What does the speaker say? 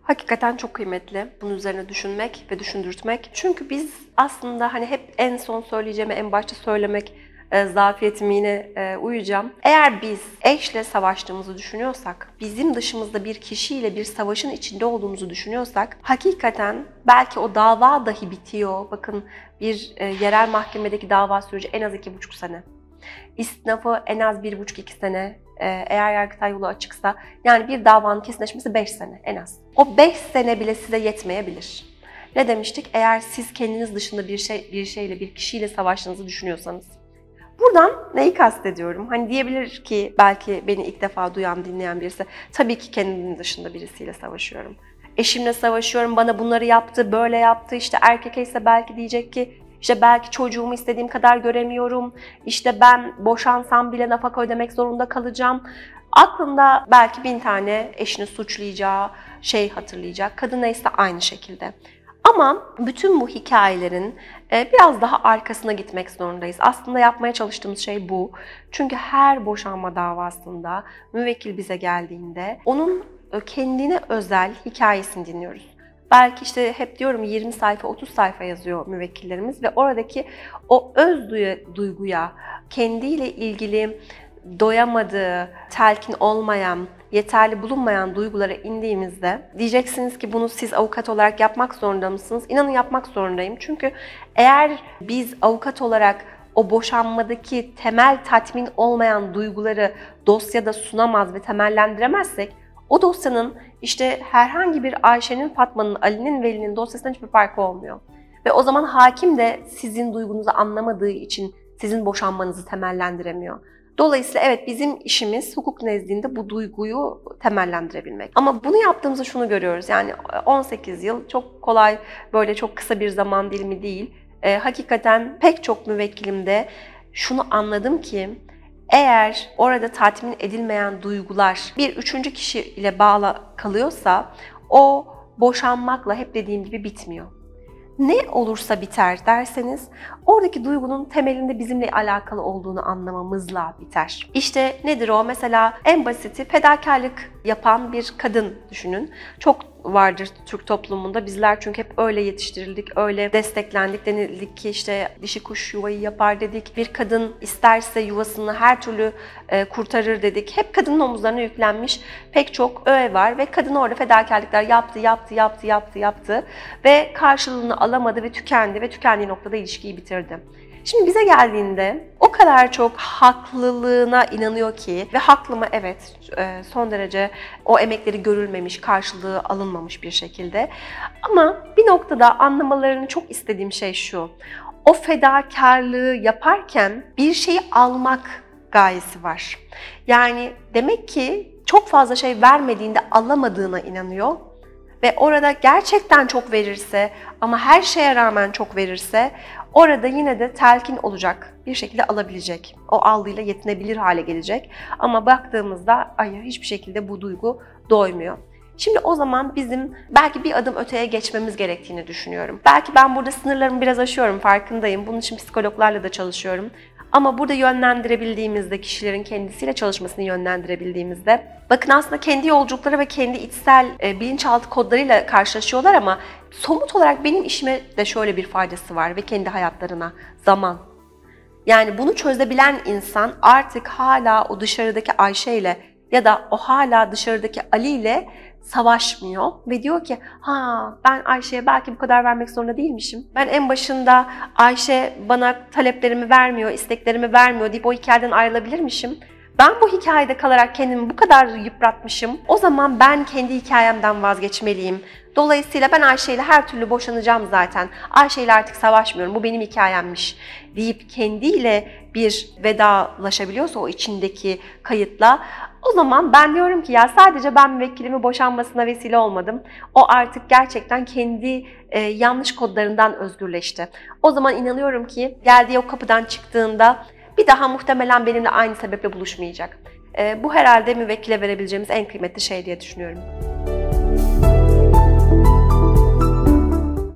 Hakikaten çok kıymetli bunun üzerine düşünmek ve düşündürtmek. Çünkü biz aslında hani hep en son söyleyeceğimi en başta söylemek zafiyetime yine uyacağım. Eğer biz eşle savaştığımızı düşünüyorsak, bizim dışımızda bir kişiyle bir savaşın içinde olduğumuzu düşünüyorsak, hakikaten belki o dava dahi bitiyor. Bakın bir yerel mahkemedeki dava süreci en az 2,5 sene. İstinafı en az 1,5-2 sene. Eğer Yargıtay yolu açıksa, yani bir davanın kesinleşmesi 5 sene en az. O 5 sene bile size yetmeyebilir. Ne demiştik? Eğer siz kendiniz dışında bir kişiyle savaştığınızı düşünüyorsanız. Buradan neyi kastediyorum? Hani diyebilir ki belki beni ilk defa duyan, dinleyen birisi, tabii ki kendimin dışında birisiyle savaşıyorum. Eşimle savaşıyorum, bana bunları yaptı, böyle yaptı, işte erkek ise belki diyecek ki, İşte belki çocuğumu istediğim kadar göremiyorum, işte ben boşansam bile nafaka ödemek zorunda kalacağım. Aklında belki 1000 tane eşini suçlayacağı şey hatırlayacak, kadın neyse aynı şekilde. Ama bütün bu hikayelerin biraz daha arkasına gitmek zorundayız. Aslında yapmaya çalıştığımız şey bu. Çünkü her boşanma davasında müvekkil bize geldiğinde onun kendine özel hikayesini dinliyoruz. Belki işte hep diyorum 20 sayfa, 30 sayfa yazıyor müvekkillerimiz ve oradaki o öz duyguya, kendiyle ilgili doyamadığı, telkin olmayan, yeterli bulunmayan duygulara indiğimizde diyeceksiniz ki bunu siz avukat olarak yapmak zorunda mısınız? İnanın yapmak zorundayım. Çünkü eğer biz avukat olarak o boşanmadaki temel tatmin olmayan duyguları dosyada sunamaz ve temellendiremezsek, o dosyanın işte herhangi bir Ayşe'nin, Fatma'nın, Ali'nin, Veli'nin dosyasından hiçbir farkı olmuyor. Ve o zaman hakim de sizin duygunuzu anlamadığı için sizin boşanmanızı temellendiremiyor. Dolayısıyla evet, bizim işimiz hukuk nezdinde bu duyguyu temellendirebilmek. Ama bunu yaptığımızda şunu görüyoruz, yani 18 yıl çok kolay, böyle çok kısa bir zaman dilimi değil. Hakikaten pek çok müvekkilimde şunu anladım ki, eğer orada tatmin edilmeyen duygular bir üçüncü kişi ile bağlı kalıyorsa, o boşanmakla hep dediğim gibi bitmiyor. Ne olursa biter derseniz, oradaki duygunun temelinde bizimle alakalı olduğunu anlamamızla biter. İşte nedir o? Mesela en basiti, fedakarlık yapan bir kadın düşünün. Çok vardır Türk toplumunda. Bizler çünkü hep öyle yetiştirildik, öyle desteklendik. Denildik ki işte dişi kuş yuvayı yapar dedik. Bir kadın isterse yuvasını her türlü kurtarır dedik. Hep kadının omuzlarına yüklenmiş pek çok öğe var ve kadın orada fedakarlıklar yaptı ve karşılığını alamadı ve tükendi ve tükendiği noktada ilişkiyi bitirdi. Şimdi bize geldiğinde o kadar çok haklılığına inanıyor ki ve haklı mı? Evet, son derece o emekleri görülmemiş, karşılığı alınmamış bir şekilde. Ama bir noktada anlamalarını çok istediğim şey şu: o fedakarlığı yaparken bir şeyi almak gayesi var. Yani demek ki çok fazla şey vermediğinde alamadığına inanıyor. Ve orada gerçekten çok verirse ama her şeye rağmen çok verirse, orada yine de telkin olacak, bir şekilde alabilecek. O aldığıyla yetinebilir hale gelecek. Ama baktığımızda hayır, hiçbir şekilde bu duygu doymuyor. Şimdi o zaman bizim belki bir adım öteye geçmemiz gerektiğini düşünüyorum. Belki ben burada sınırlarımı biraz aşıyorum, farkındayım. Bunun için psikologlarla da çalışıyorum. Ama burada yönlendirebildiğimizde, kişilerin kendisiyle çalışmasını yönlendirebildiğimizde, bakın aslında kendi yolculukları ve kendi içsel bilinçaltı kodlarıyla karşılaşıyorlar ama somut olarak benim işime de şöyle bir faydası var ve kendi hayatlarına: zaman. Yani bunu çözebilen insan artık hala o dışarıdaki Ayşe ile ya da o hala dışarıdaki Ali ile savaşmıyor ve diyor ki ben Ayşe'ye belki bu kadar vermek zorunda değilmişim. Ben en başında Ayşe bana taleplerimi vermiyor, isteklerimi vermiyor deyip o hikayeden ayrılabilirmişim. Ben bu hikayede kalarak kendimi bu kadar yıpratmışım. O zaman ben kendi hikayemden vazgeçmeliyim. Dolayısıyla ben Ayşe ile her türlü boşanacağım zaten. Ayşe ile artık savaşmıyorum, bu benim hikayemmiş deyip kendiyle bir vedalaşabiliyorsa o içindeki kayıtla, o zaman ben diyorum ki ya sadece ben müvekkilimin boşanmasına vesile olmadım. O artık gerçekten kendi yanlış kodlarından özgürleşti. O zaman inanıyorum ki geldiği o kapıdan çıktığında bir daha muhtemelen benimle aynı sebeple buluşmayacak. Bu herhalde müvekkile verebileceğimiz en kıymetli şey diye düşünüyorum.